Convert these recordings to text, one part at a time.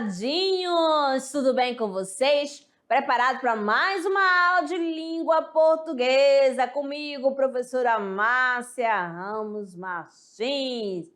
amadinhos! Tudo bem com vocês? Preparado para mais uma aula de língua portuguesa comigo, professora Márcia Ramos Martins.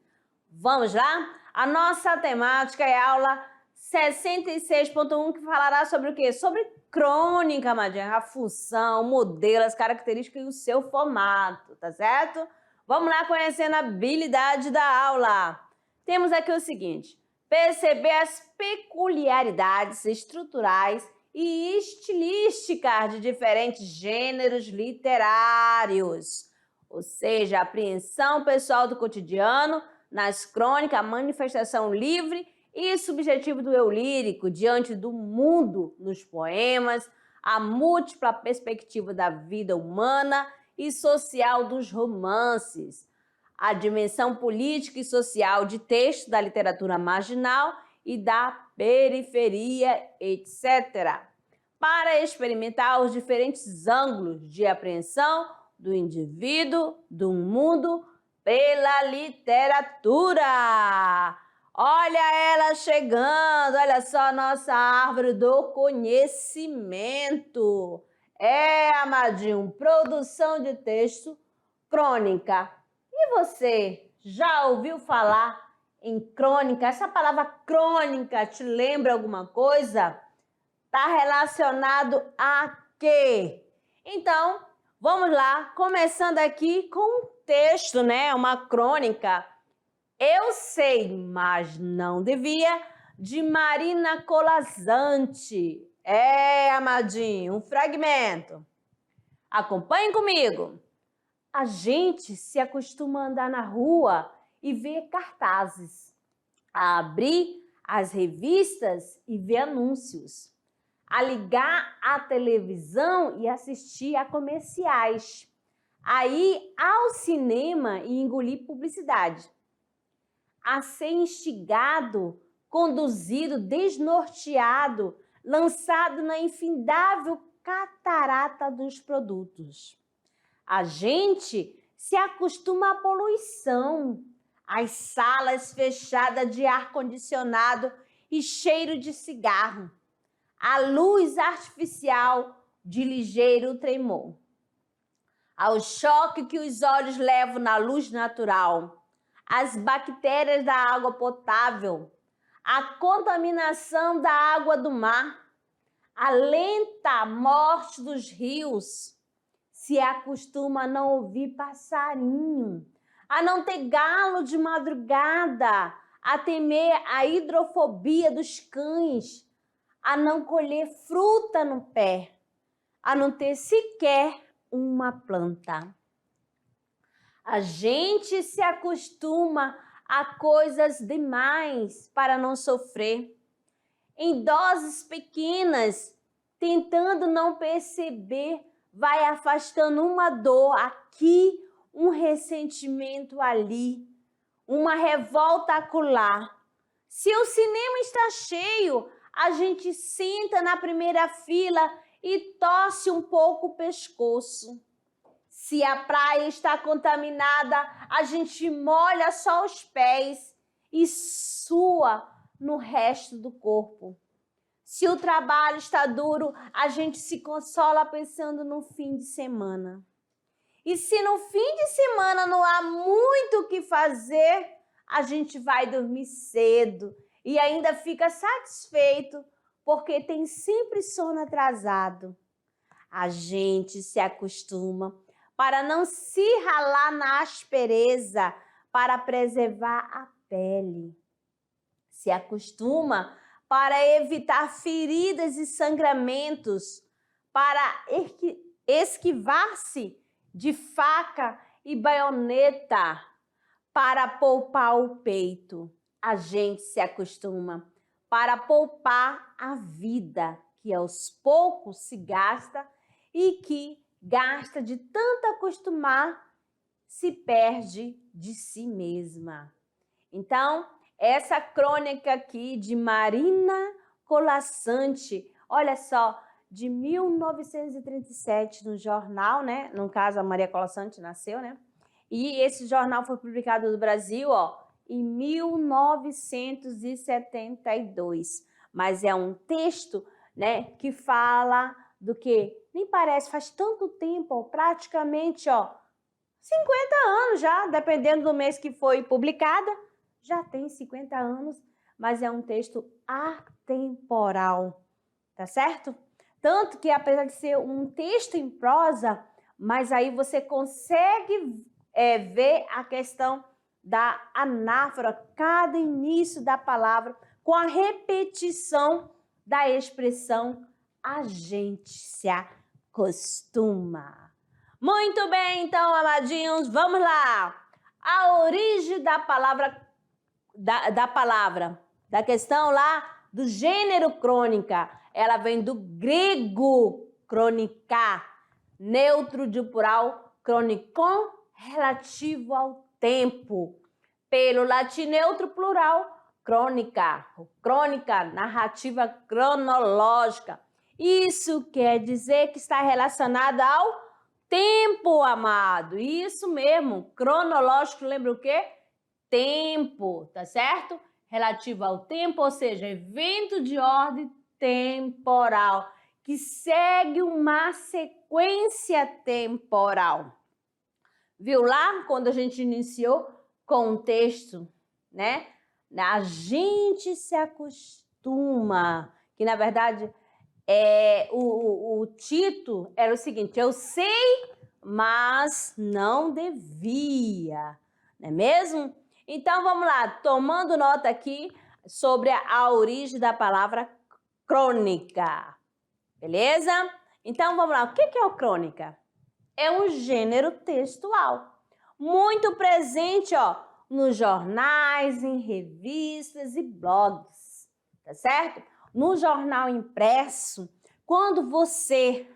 Vamos lá? A nossa temática é a aula 66.1, que falará sobre o quê? Sobre crônica, amadinha, a função, o modelo, as características e o seu formato, tá certo? Vamos lá conhecendo a habilidade da aula. Temos aqui o seguinte: perceber as peculiaridades estruturais e estilísticas de diferentes gêneros literários, ou seja, a apreensão pessoal do cotidiano nas crônicas, a manifestação livre e subjetiva do eu lírico diante do mundo nos poemas, a múltipla perspectiva da vida humana e social dos romances, a dimensão política e social de texto da literatura marginal e da periferia, etc., para experimentar os diferentes ângulos de apreensão do indivíduo, do mundo, pela literatura. Olha ela chegando, olha só a nossa árvore do conhecimento. Amadinho, produção de texto, crônica. E você já ouviu falar em crônica? Essa palavra crônica te lembra alguma coisa? Está relacionado a quê? Então, vamos lá, começando aqui com um texto, né? Uma crônica. Eu sei, mas não devia, de Marina Colasanti. Amadinho, um fragmento. Acompanhe comigo. A gente se acostuma a andar na rua e ver cartazes, a abrir as revistas e ver anúncios, a ligar a televisão e assistir a comerciais, a ir ao cinema e engolir publicidade, a ser instigado, conduzido, desnorteado, lançado na infindável catarata dos produtos. A gente se acostuma à poluição, às salas fechadas de ar-condicionado e cheiro de cigarro, à luz artificial de ligeiro tremor, ao choque que os olhos levam na luz natural, às bactérias da água potável, à contaminação da água do mar, à lenta morte dos rios. Se acostuma a não ouvir passarinho, a não ter galo de madrugada, a temer a hidrofobia dos cães, a não colher fruta no pé, a não ter sequer uma planta. A gente se acostuma a coisas demais para não sofrer, em doses pequenas, tentando não perceber, vai afastando uma dor aqui, um ressentimento ali, uma revolta acolá. Se o cinema está cheio, a gente senta na primeira fila e torce um pouco o pescoço. Se a praia está contaminada, a gente molha só os pés e sua no resto do corpo. Se o trabalho está duro, a gente se consola pensando no fim de semana. E se no fim de semana não há muito o que fazer, a gente vai dormir cedo e ainda fica satisfeito porque tem sempre sono atrasado. A gente se acostuma para não se ralar na aspereza, para preservar a pele. Se acostuma para evitar feridas e sangramentos, para esquivar-se de faca e baioneta, para poupar o peito. A gente se acostuma para poupar a vida, que aos poucos se gasta e que gasta de tanto acostumar, se perde de si mesma. Então, essa crônica aqui de Marina Colasanti, olha só, de 1937 no jornal, né? No caso, a Maria Colasanti nasceu, né? E esse jornal foi publicado no Brasil, ó, em 1972. mas é um texto, né, que fala do que nem parece, faz tanto tempo, ó, praticamente, ó, 50 anos já, dependendo do mês que foi publicada, já tem 50 anos, mas é um texto atemporal, tá certo? Tanto que, apesar de ser um texto em prosa, mas aí você consegue ver a questão da anáfora, cada início da palavra, com a repetição da expressão a gente se acostuma. Muito bem, então, amadinhos, vamos lá. A origem da palavra, da questão lá do gênero crônica, ela vem do grego crônica, neutro de plural, chronikon, relativo ao tempo. Pelo latim neutro plural, crônica, crônica, narrativa cronológica. Isso quer dizer que está relacionada ao tempo, amado. Isso mesmo, cronológico, lembra o quê? Tempo, tá certo? Relativo ao tempo, ou seja, evento de ordem temporal, que segue uma sequência temporal. Viu lá, quando a gente iniciou com o texto, né? A gente se acostuma, que na verdade o título era o seguinte: eu sei, mas não devia, não é mesmo? Então vamos lá, tomando nota aqui sobre a origem da palavra crônica, beleza? Então vamos lá, o que é o crônica? É um gênero textual muito presente, ó, nos jornais, em revistas e blogs, tá certo? No jornal impresso, quando você,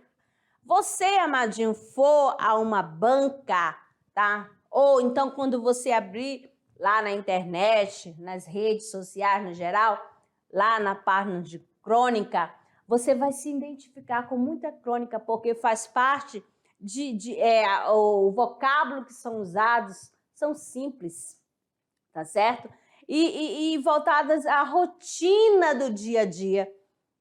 amadinho, for a uma banca, tá? Ou então quando você abrir lá na internet, nas redes sociais no geral, lá na página de crônica, você vai se identificar com muita crônica, porque faz parte o vocábulo que são usados são simples, tá certo? E voltadas à rotina do dia a dia,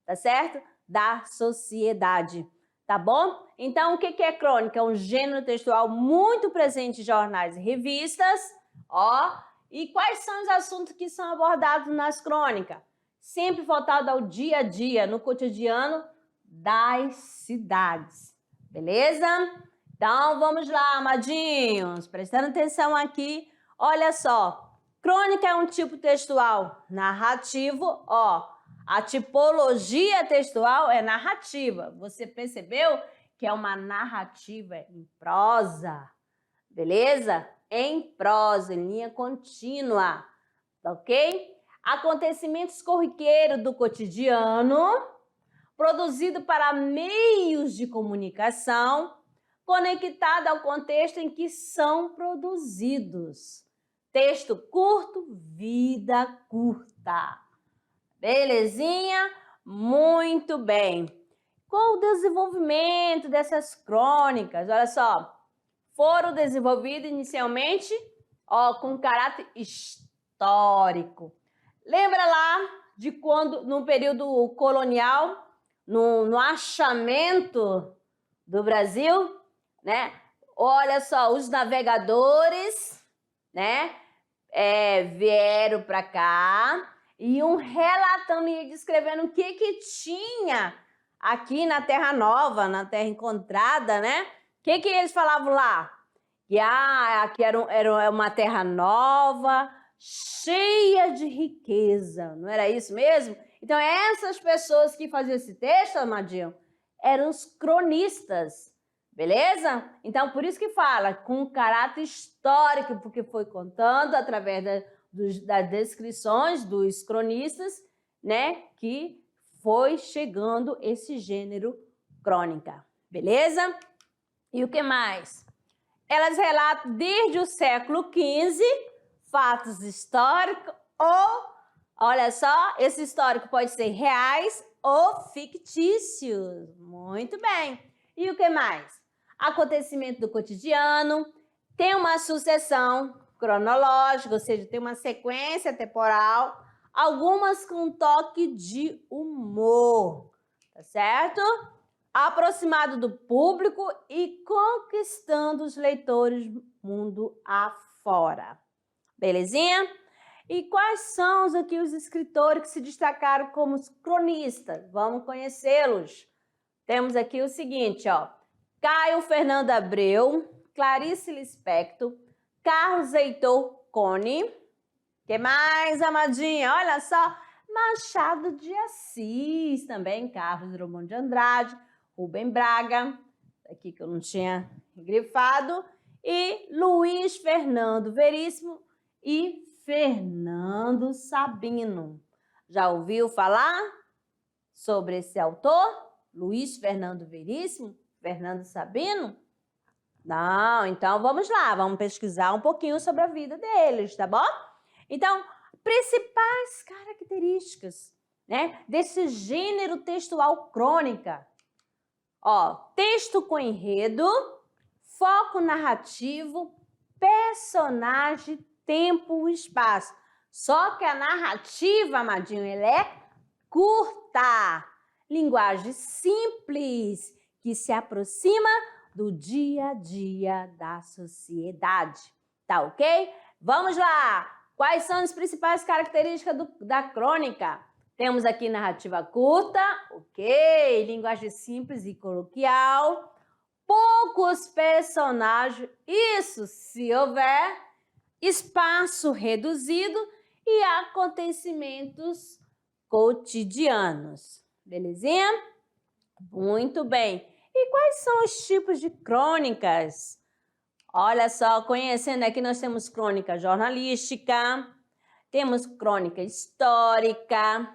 tá certo? Da sociedade, tá bom? Então, o que é crônica? É um gênero textual muito presente em jornais e revistas, ó. E quais são os assuntos que são abordados nas crônicas? Sempre voltado ao dia a dia, no cotidiano das cidades. Beleza? Então, vamos lá, amadinhos. Prestando atenção aqui. Olha só. Crônica é um tipo textual narrativo, ó. A tipologia textual é narrativa. Você percebeu que é uma narrativa em prosa? Beleza? Em prosa, em linha contínua. Ok? Acontecimentos corriqueiros do cotidiano, produzido para meios de comunicação, conectado ao contexto em que são produzidos. Texto curto, vida curta. Belezinha? Muito bem. Qual o desenvolvimento dessas crônicas? Olha só, foram desenvolvidas inicialmente, ó, com caráter histórico. Lembra lá de quando, no período colonial, no achamento do Brasil, né? Olha só, os navegadores, né? Vieram para cá e iam relatando e descrevendo o que tinha aqui na Terra Nova, na Terra Encontrada, né? O que eles falavam lá? Que aqui era uma terra nova, cheia de riqueza, não era isso mesmo? Então, essas pessoas que faziam esse texto, amadinho, eram os cronistas, beleza? Então, por isso que fala, com caráter histórico, porque foi contando através das descrições dos cronistas, né, que foi chegando esse gênero crônica, beleza? E o que mais? Elas relatam desde o século XV fatos históricos ou, olha só, esse histórico pode ser reais ou fictícios. Muito bem. E o que mais? Acontecimento do cotidiano, tem uma sucessão cronológica, ou seja, tem uma sequência temporal, algumas com toque de humor, tá certo? Aproximado do público e conquistando os leitores mundo afora. Belezinha? E quais são aqui os escritores que se destacaram como cronistas? Vamos conhecê-los. Temos aqui o seguinte, ó. Caio Fernando Abreu, Clarice Lispector, Carlos Heitor Cone. Que mais, amadinha? Olha só, Machado de Assis também, Carlos Drummond de Andrade, Rubem Braga, aqui que eu não tinha grifado, e Luiz Fernando Veríssimo e Fernando Sabino. Já ouviu falar sobre esse autor? Luiz Fernando Veríssimo? Fernando Sabino? Não, então vamos lá, vamos pesquisar um pouquinho sobre a vida deles, tá bom? Então, principais características, né, desse gênero textual crônica. Ó, texto com enredo, foco narrativo, personagem, tempo e espaço. Só que a narrativa, amadinho, ela é curta. Linguagem simples, que se aproxima do dia a dia da sociedade. Tá ok? Vamos lá! Quais são as principais características da crônica? Temos aqui narrativa curta, ok, linguagem simples e coloquial, poucos personagens, isso se houver, espaço reduzido e acontecimentos cotidianos. Belezinha? Muito bem. E quais são os tipos de crônicas? Olha só, conhecendo aqui, nós temos crônica jornalística, temos crônica histórica,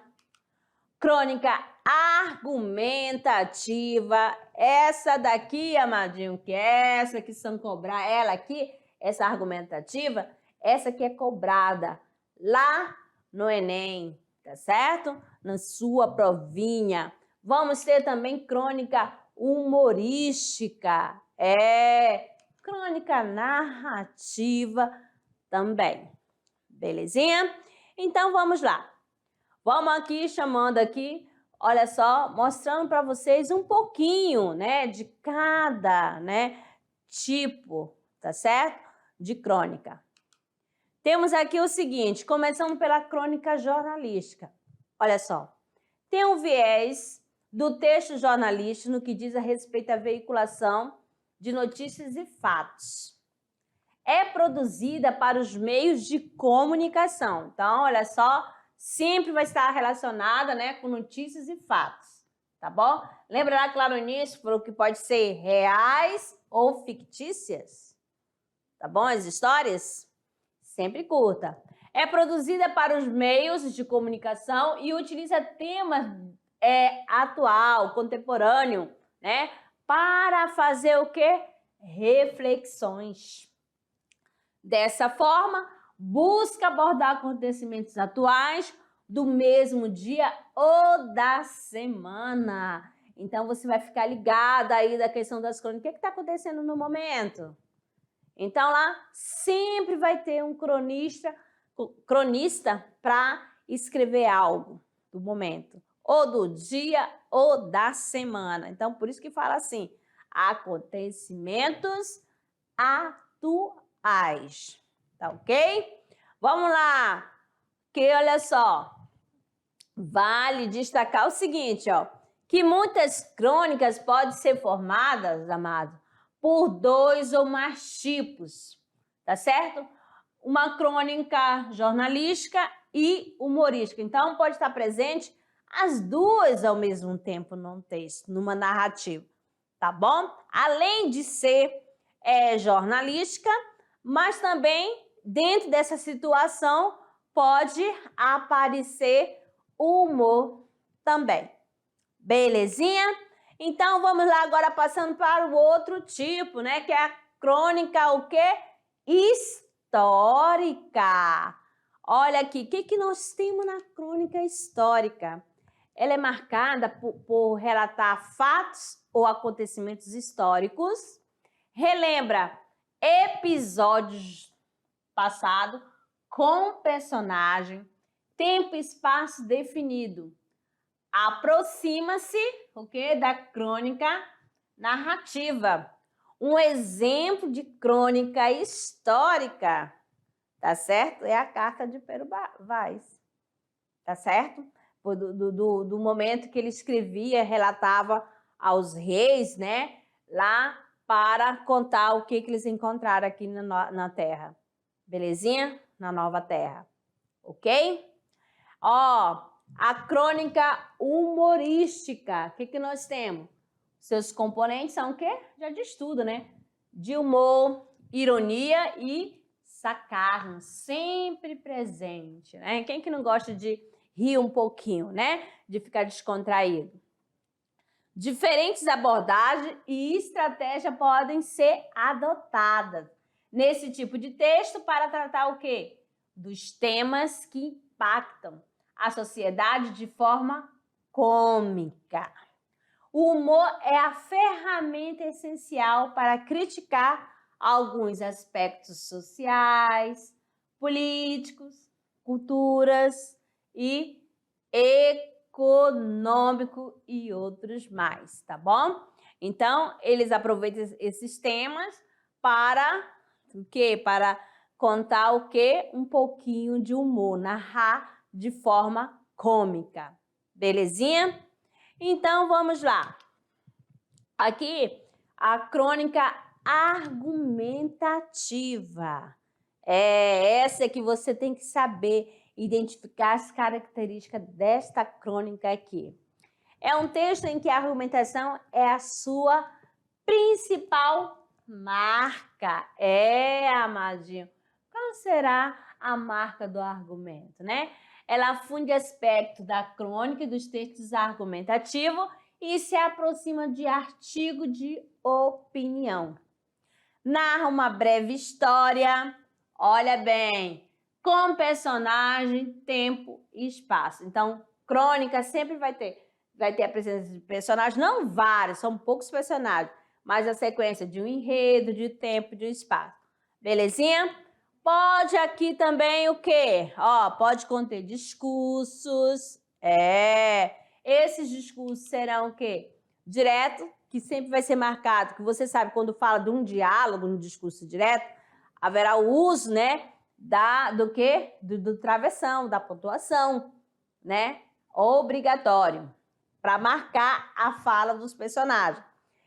crônica argumentativa. Essa daqui, amadinho, que é essa que são cobrar, ela aqui, essa argumentativa, essa que é cobrada lá no Enem, tá certo? Na sua provinha. Vamos ter também crônica humorística, crônica narrativa também. Belezinha? Então, vamos lá. Vamos aqui, chamando aqui, olha só, mostrando para vocês um pouquinho, né, de cada, né, tipo, tá certo? De crônica. Temos aqui o seguinte, começando pela crônica jornalística. Olha só, tem um viés do texto jornalístico no que diz a respeito à veiculação de notícias e fatos. É produzida para os meios de comunicação. Então, olha só, sempre vai estar relacionada, né, com notícias e fatos, tá bom? Lembra lá que lá no início falou que pode ser reais ou fictícias? Tá bom? As histórias? Sempre curta. É produzida para os meios de comunicação e utiliza temas atual, contemporâneo, né? Para fazer o quê? Reflexões. Dessa forma, busca abordar acontecimentos atuais do mesmo dia ou da semana. Então, você vai ficar ligada aí da questão das crônicas. O que está acontecendo no momento? Então, lá sempre vai ter um cronista para escrever algo do momento, ou do dia ou da semana. Então, por isso que fala assim, acontecimentos atuais, tá ok? Vamos lá, que olha só, vale destacar o seguinte, ó, que muitas crônicas podem ser formadas, amado, por 2 ou mais tipos, tá certo? Uma crônica jornalística e humorística. Então, pode estar presente as duas ao mesmo tempo num texto, numa narrativa, tá bom? Além de ser jornalística, mas também, dentro dessa situação, pode aparecer humor também. Belezinha? Então, vamos lá agora passando para o outro tipo, né? Que é a crônica, o quê? Histórica. Olha aqui, o que nós temos na crônica histórica? Ela é marcada por relatar fatos ou acontecimentos históricos, relembra episódios passados com personagem, tempo e espaço definido. Aproxima-se, da crônica narrativa. Um exemplo de crônica histórica, tá certo? É a carta de Pero Vaz, tá certo? Do momento que ele escrevia, relatava aos reis, né? Lá para contar o que eles encontraram aqui na Terra. Belezinha? Na Nova Terra. Ok? Ó, a crônica humorística. O que nós temos? Seus componentes são o quê? Já de estudo, né? De humor, ironia e sarcasmo, sempre presente, né? Quem que não gosta de rir um pouquinho, né? De ficar descontraído. Diferentes abordagens e estratégias podem ser adotadas nesse tipo de texto para tratar o quê? Dos temas que impactam a sociedade de forma cômica. O humor é a ferramenta essencial para criticar alguns aspectos sociais, políticos, culturas e econômico e outros mais, tá bom? Então, eles aproveitam esses temas para o quê? Para contar o quê? Um pouquinho de humor, narrar de forma cômica. Belezinha? Então, vamos lá. Aqui, a crônica argumentativa. É essa que você tem que saber identificar as características desta crônica aqui. É um texto em que a argumentação é a sua principal marca. Amadinho. Qual será a marca do argumento, né? Ela funde aspectos da crônica e dos textos argumentativos e se aproxima de artigo de opinião. Narra uma breve história, olha bem, com personagem, tempo e espaço. Então, crônica sempre vai ter a presença de personagens, não vários, são poucos personagens, mas a sequência de um enredo, de tempo, de espaço. Belezinha? Pode aqui também o quê? Ó, pode conter discursos. Esses discursos serão o quê? Direto, que sempre vai ser marcado, que você sabe, quando fala de um diálogo, um discurso direto, haverá o uso, né, do quê? Do travessão, da pontuação, né? Obrigatório, para marcar a fala dos personagens.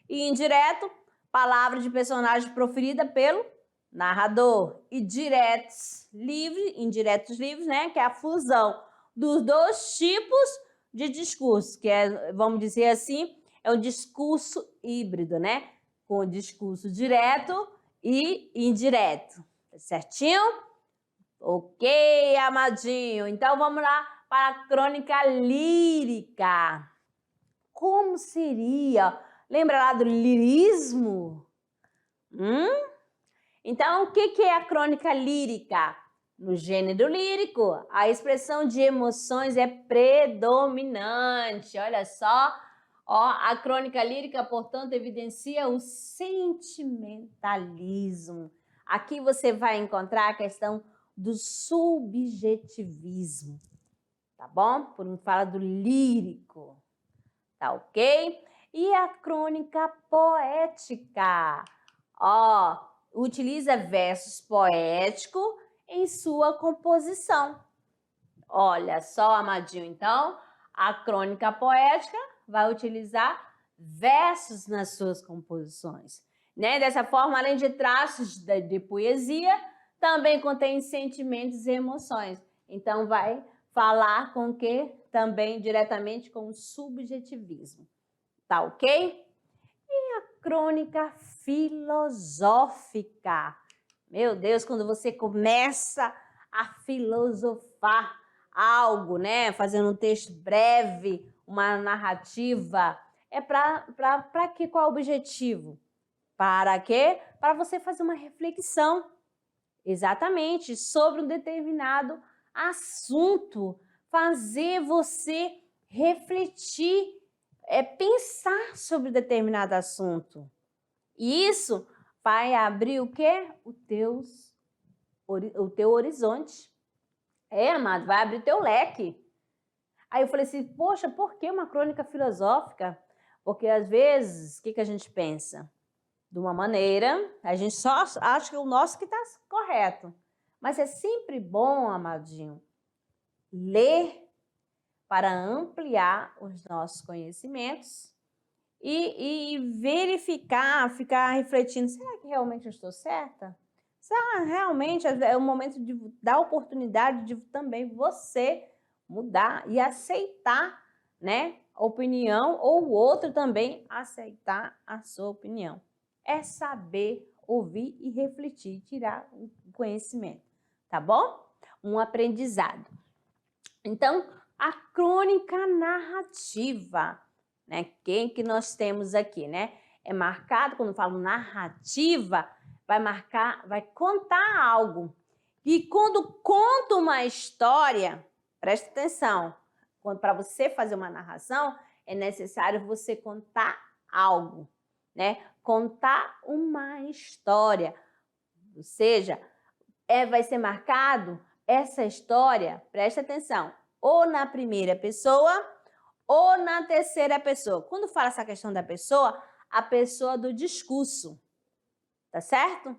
E indireto, palavra de personagem proferida pelo narrador. E indiretos livres, né? Que é a fusão dos dois tipos de discurso, que é, vamos dizer assim, é um discurso híbrido, né? Com o discurso direto e indireto. Certinho? Ok, amadinho. Então, vamos lá para a crônica lírica. Como seria? Lembra lá do lirismo? Então, o que é a crônica lírica? No gênero lírico, a expressão de emoções é predominante. Olha só, a crônica lírica, portanto, evidencia o sentimentalismo. Aqui você vai encontrar a questão do subjetivismo, tá bom? Por um fala do lírico, tá ok? E a crônica poética, utiliza versos poéticos em sua composição. Olha só, amadinho, então, a crônica poética vai utilizar versos nas suas composições, né? Dessa forma, além de traços de poesia, também contém sentimentos e emoções. Então, vai falar com o quê? Também diretamente com o subjetivismo. Tá ok? E a crônica filosófica? Meu Deus, quando você começa a filosofar algo, né? Fazendo um texto breve, uma narrativa, é para quê? Qual é o objetivo? Para quê? Para você fazer uma reflexão, exatamente, sobre um determinado assunto, fazer você refletir, pensar sobre determinado assunto. E isso vai abrir o quê? O teu horizonte. Amado, vai abrir teu leque. Aí eu falei assim, poxa, por que uma crônica filosófica? Porque às vezes, o que a gente pensa? De uma maneira, a gente só acha que o nosso que está correto. Mas é sempre bom, amadinho, ler para ampliar os nossos conhecimentos e verificar, ficar refletindo, será que realmente eu estou certa? Será realmente é o momento de dar a oportunidade de também você mudar e aceitar, né, a opinião, ou o outro também aceitar a sua opinião. É saber ouvir e refletir, tirar o conhecimento, tá bom? Um aprendizado. Então, a crônica narrativa, né? Quem que nós temos aqui, né? É marcado, quando eu falo narrativa, vai contar algo. E quando conta uma história, presta atenção, para você fazer uma narração, é necessário você contar algo, né? Contar uma história. Ou seja, vai ser marcado essa história, presta atenção, ou na primeira pessoa ou na terceira pessoa. Quando fala essa questão da pessoa, a pessoa do discurso, tá certo?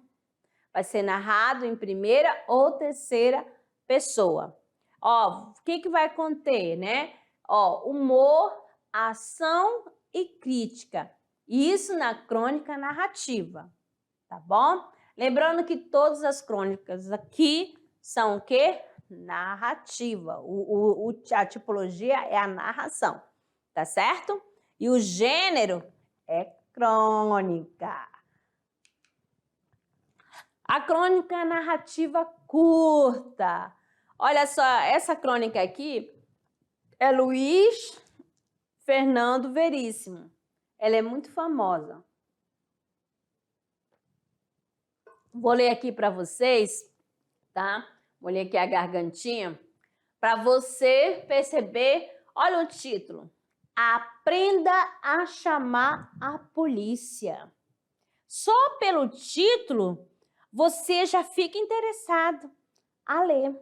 Vai ser narrado em primeira ou terceira pessoa. Ó, o que vai conter, né? Ó, humor, ação e crítica. Isso na crônica narrativa, tá bom? Lembrando que todas as crônicas aqui são o quê? Narrativa. A tipologia é a narração, tá certo? E o gênero é crônica. A crônica narrativa curta. Olha só, essa crônica aqui é Luiz Fernando Veríssimo. Ela é muito famosa. Vou ler aqui para vocês, tá? Vou ler aqui a gargantinha, para você perceber. Olha o título. Aprenda a chamar a polícia. Só pelo título, você já fica interessado a ler,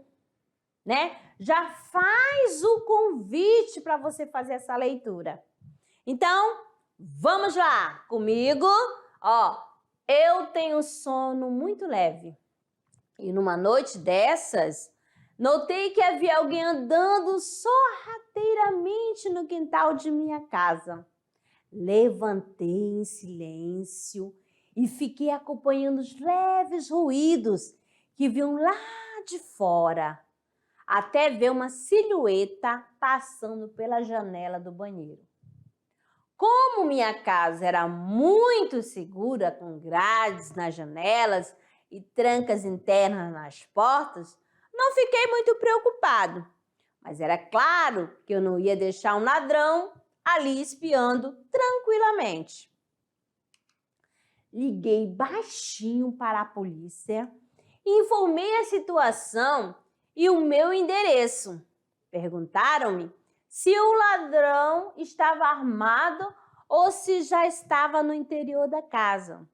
né? Já faz o convite para você fazer essa leitura. Então, vamos lá comigo. Ó, eu tenho sono muito leve. E numa noite dessas, notei que havia alguém andando sorrateiramente no quintal de minha casa. Levantei em silêncio e fiquei acompanhando os leves ruídos que vinham lá de fora, até ver uma silhueta passando pela janela do banheiro. Como minha casa era muito segura, com grades nas janelas e trancas internas nas portas, não fiquei muito preocupado. Mas era claro que eu não ia deixar um ladrão ali espiando tranquilamente. Liguei baixinho para a polícia, informei a situação e o meu endereço. Perguntaram-me se o ladrão estava armado ou se já estava no interior da casa.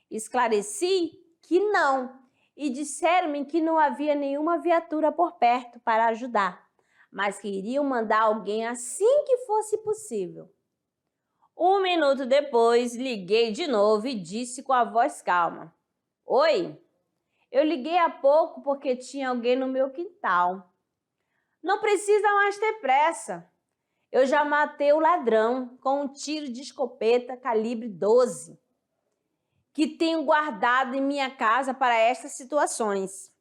Esclareci que não e disseram-me que não havia nenhuma viatura por perto para ajudar, mas que iriam mandar alguém assim que fosse possível. 1 minuto depois, liguei de novo e disse com a voz calma: Oi, eu liguei há pouco porque tinha alguém no meu quintal. Não precisa mais ter pressa. Eu já matei o ladrão com um tiro de escopeta calibre 12, que tenho guardado em minha casa para estas situações.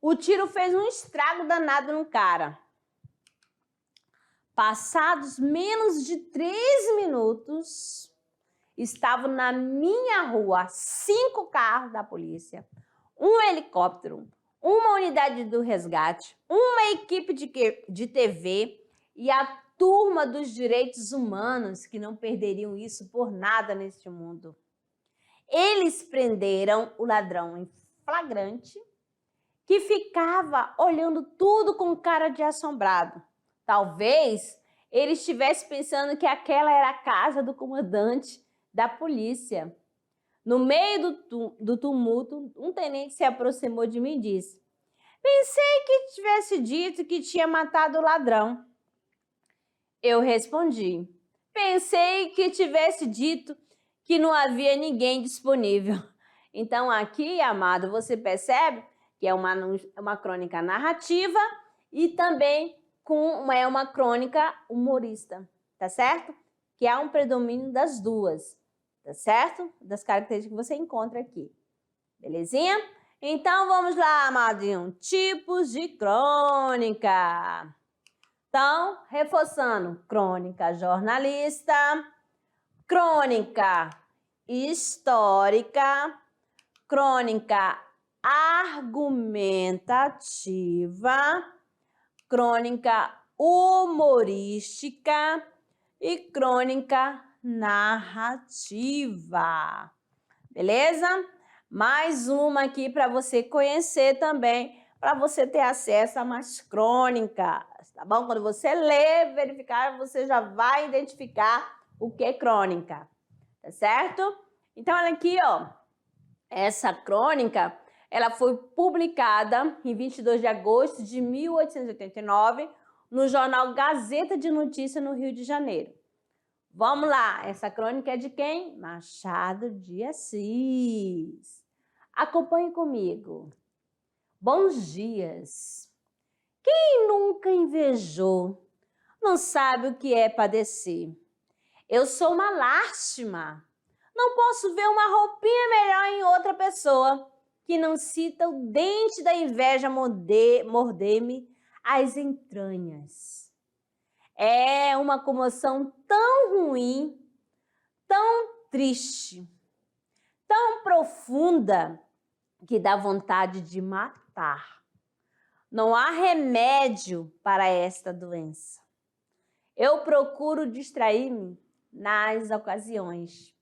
O tiro fez um estrago danado no cara. Passados menos de 3 minutos, estavam na minha rua 5 carros da polícia, um helicóptero, uma unidade do resgate, uma equipe de TV e a turma dos direitos humanos, que não perderiam isso por nada neste mundo. Eles prenderam o ladrão em flagrante, que ficava olhando tudo com cara de assombrado. Talvez ele estivesse pensando que aquela era a casa do comandante da polícia. No meio do tumulto, um tenente se aproximou de mim e disse: Pensei que tivesse dito que tinha matado o ladrão. Eu respondi. Pensei que tivesse dito que não havia ninguém disponível. Então, aqui, amado, você percebe que é uma crônica narrativa e também é uma crônica humorista, tá certo? Que há um predomínio das duas, tá certo? Das características que você encontra aqui. Belezinha? Então, vamos lá, amadinho. Tipos de crônica. Então, reforçando, crônica jornalista, crônica histórica, crônica argumentativa, crônica humorística e crônica narrativa. Beleza? Mais uma aqui para você conhecer também, para você ter acesso a mais crônicas, tá bom? Quando você ler, verificar, você já vai identificar o que é crônica, tá certo? Então, olha aqui, ó. Essa crônica, ela foi publicada em 22 de agosto de 1889 no jornal Gazeta de Notícias, no Rio de Janeiro. Vamos lá, essa crônica é de quem? Machado de Assis. Acompanhe comigo. Bons dias. Quem nunca invejou, não sabe o que é padecer. Eu sou uma lástima. Não posso ver uma roupinha melhor em outra pessoa que não cita o dente da inveja morder-me as entranhas. É uma comoção tão ruim, tão triste, tão profunda, que dá vontade de matar. Não há remédio para esta doença. Eu procuro distrair-me nas ocasiões.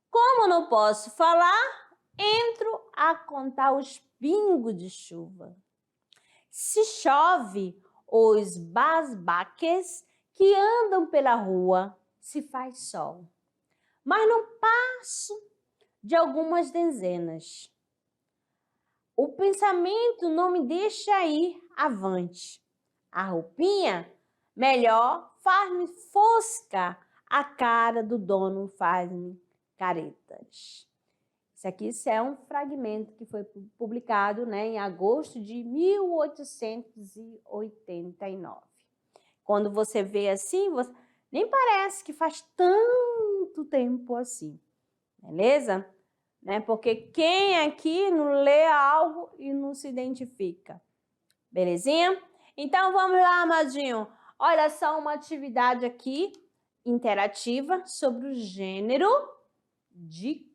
Como não posso falar, entro a contar os pingos de chuva. Se chove, os basbaques que andam pela rua, se faz sol. Mas não passo de algumas dezenas. O pensamento não me deixa ir avante. A roupinha, melhor, faz-me fosca. A cara do dono faz-me caretas. Isso é um fragmento que foi publicado, né, em agosto de 1889. Quando você vê assim, nem parece que faz tanto tempo assim, beleza? Né? Porque quem aqui não lê algo e não se identifica, belezinha? Então, vamos lá, amadinho. Olha só uma atividade aqui, interativa, sobre o gênero de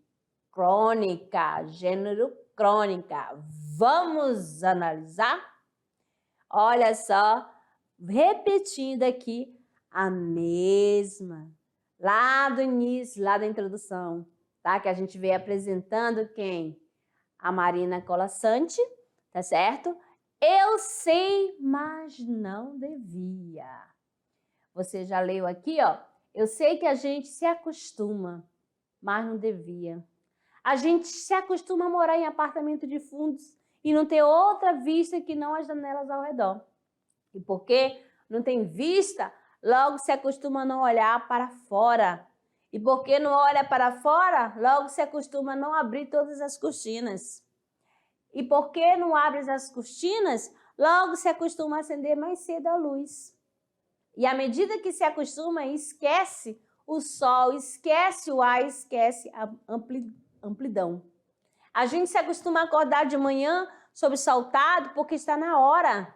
crônica, gênero crônica. Vamos analisar? Olha só, repetindo aqui a mesma, lá do início, lá da introdução, tá? Que a gente veio apresentando quem? A Marina Colasanti, tá certo? Eu sei, mas não devia. Você já leu aqui, ó? Eu sei que a gente se acostuma, mas não devia. A gente se acostuma a morar em apartamento de fundos e não ter outra vista que não as janelas ao redor. E porque não tem vista, logo se acostuma a não olhar para fora. E porque não olha para fora, logo se acostuma a não abrir todas as cortinas. E porque não abre as cortinas, logo se acostuma a acender mais cedo a luz. E à medida que se acostuma, esquece o sol, esquece o ar, esquece a amplidão. A gente se acostuma a acordar de manhã sobressaltado porque está na hora,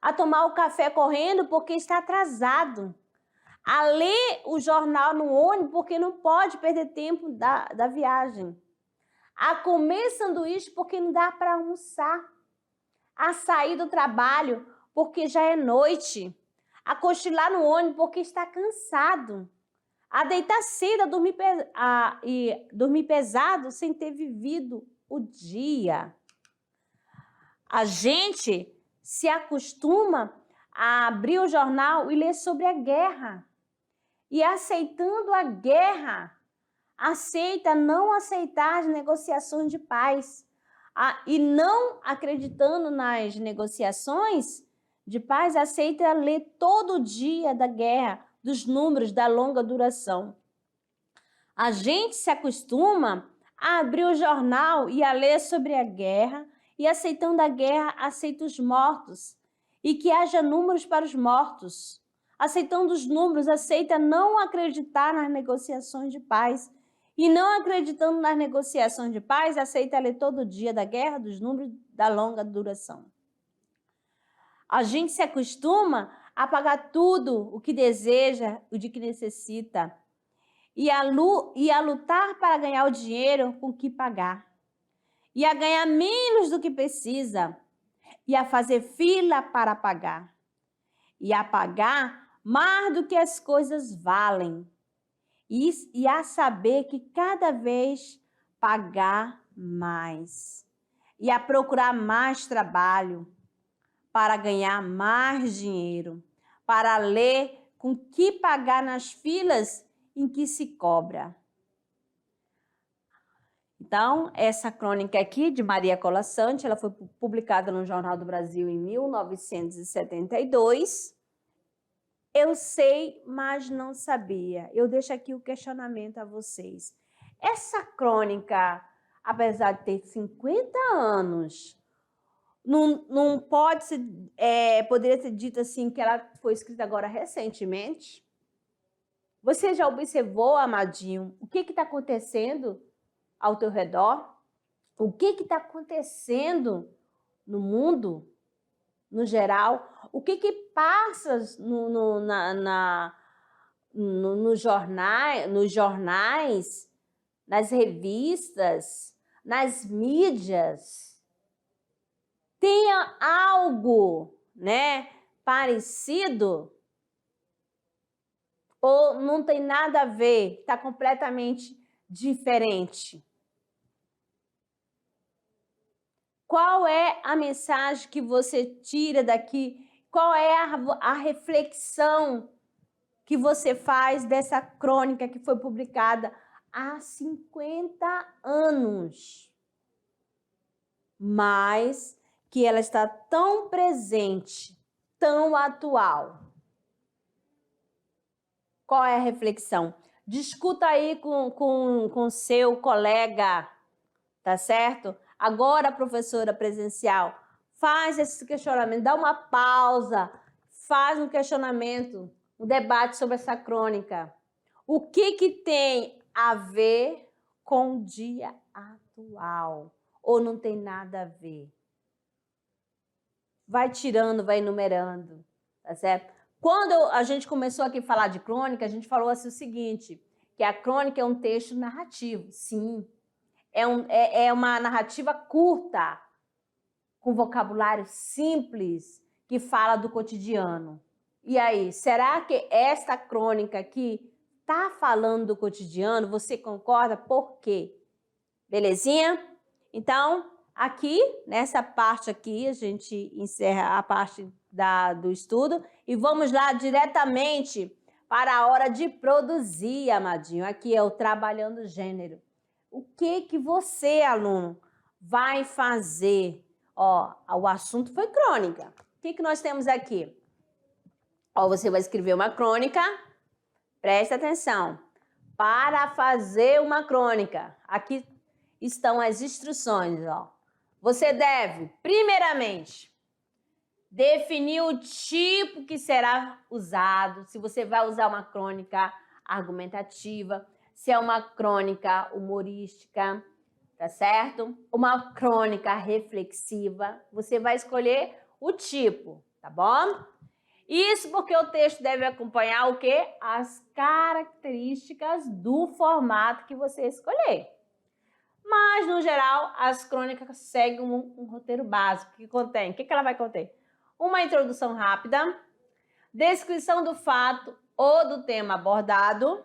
a tomar o café correndo porque está atrasado, a ler o jornal no ônibus porque não pode perder tempo da viagem, a comer sanduíche porque não dá para almoçar, a sair do trabalho porque já é noite, a cochilar no ônibus porque está cansado, a deitar cedo, e dormir pesado sem ter vivido o dia. A gente se acostuma a abrir o jornal e ler sobre a guerra. E aceitando a guerra, aceita não aceitar as negociações de paz. e não acreditando nas negociações de paz, aceita ler todo dia da guerra, dos números da longa duração. A gente se acostuma a abrir o jornal e a ler sobre a guerra, e aceitando a guerra, aceita os mortos, e que haja números para os mortos. Aceitando os números, aceita não acreditar nas negociações de paz. E não acreditando nas negociações de paz, aceita ler todo dia da guerra, dos números da longa duração. A gente se acostuma a pagar tudo o que deseja, o de que necessita, e a lutar para ganhar o dinheiro com que pagar, e a ganhar menos do que precisa, e a fazer fila para pagar, e a pagar mais do que as coisas valem, e a saber que cada vez pagar mais, e a procurar mais trabalho para ganhar mais dinheiro, para ler com que pagar nas filas em que se cobra. Então, essa crônica aqui de Maria Colasanti, ela foi publicada no Jornal do Brasil em 1972. Eu sei, mas não sabia. Eu deixo aqui o questionamento a vocês. Essa crônica, apesar de ter 50 anos, não pode ser, poderia ser dito assim que ela foi escrita agora recentemente? Você já observou, amadinho, o que está acontecendo ao teu redor? O que está acontecendo no mundo, no geral? O que passa nos jornais, nas revistas, nas mídias? Tem algo, né, parecido? Ou não tem nada a ver, está completamente diferente? Qual é a mensagem que você tira daqui? Qual é a reflexão que você faz dessa crônica que foi publicada há 50 anos? Mas que ela está tão presente, tão atual. Qual é a reflexão? Discuta aí com seu colega, tá certo? Agora, professora presencial, faz esse questionamento, dá uma pausa, faz um questionamento, um debate sobre essa crônica. O que tem a ver com o dia atual? Ou não tem nada a ver? Vai tirando, vai enumerando, tá certo? Quando a gente começou aqui a falar de crônica, a gente falou assim o seguinte, que a crônica é um texto narrativo. Sim, é uma narrativa curta, com vocabulário simples, que fala do cotidiano. E aí, será que esta crônica aqui está falando do cotidiano? Você concorda? Por quê? Belezinha? Então, aqui, nessa parte aqui, a gente encerra a parte do estudo e vamos lá diretamente para a hora de produzir, amadinho. Aqui é o Trabalhando Gênero. O que você, aluno, vai fazer? Ó, o assunto foi crônica. O que nós temos aqui? Ó, você vai escrever uma crônica. Presta atenção. Para fazer uma crônica, aqui estão as instruções, ó. Você deve, primeiramente, definir o tipo que será usado, se você vai usar uma crônica argumentativa, se é uma crônica humorística, tá certo? Uma crônica reflexiva, você vai escolher o tipo, tá bom? Isso porque o texto deve acompanhar o quê? As características do formato que você escolher. Mas, no geral, as crônicas seguem um roteiro básico que contém. O que ela vai conter? Uma introdução rápida, descrição do fato ou do tema abordado,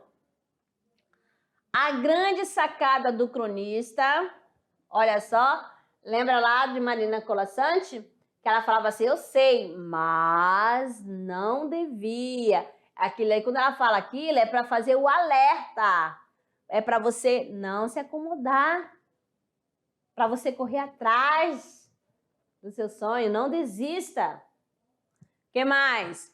a grande sacada do cronista. Olha só, lembra lá de Maria Colasanti? Que ela falava assim, eu sei, mas não devia. Aquilo aí, quando ela fala aquilo, é para fazer o alerta. É para você não se acomodar, para você correr atrás do seu sonho. Não desista. O que mais?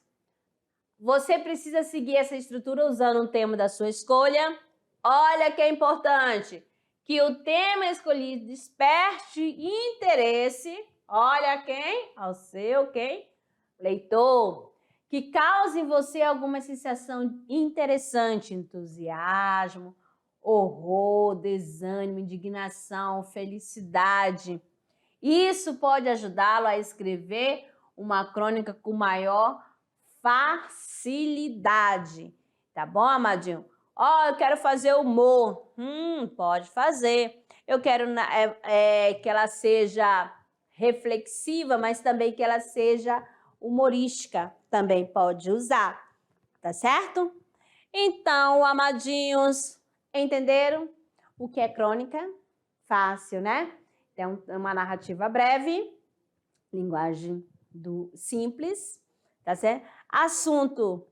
Você precisa seguir essa estrutura usando um tema da sua escolha. Olha que é importante, que o tema escolhido desperte interesse. Olha quem? Ao seu quem? Leitor. Que cause em você alguma sensação interessante, entusiasmo, horror, desânimo, indignação, felicidade. Isso pode ajudá-lo a escrever uma crônica com maior facilidade. Tá bom, amadinho? Eu quero fazer humor. Pode fazer. Eu quero que ela seja reflexiva, mas também que ela seja humorística. Também pode usar. Tá certo? Então, amadinhos, entenderam o que é crônica? Fácil, né? É uma narrativa breve, linguagem simples, tá certo? Assunto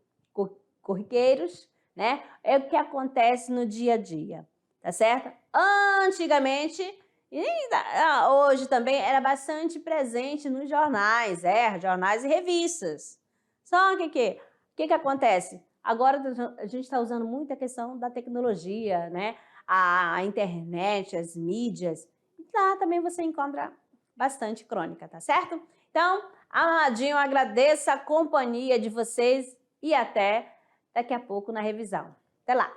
corriqueiros, né? É o que acontece no dia a dia, tá certo? Antigamente, e hoje também, era bastante presente nos jornais, jornais e revistas. Só que o que acontece? Agora a gente está usando muito a questão da tecnologia, né? A internet, as mídias. E lá também você encontra bastante crônica, tá certo? Então, amadinho, agradeço a companhia de vocês e até daqui a pouco na revisão. Até lá!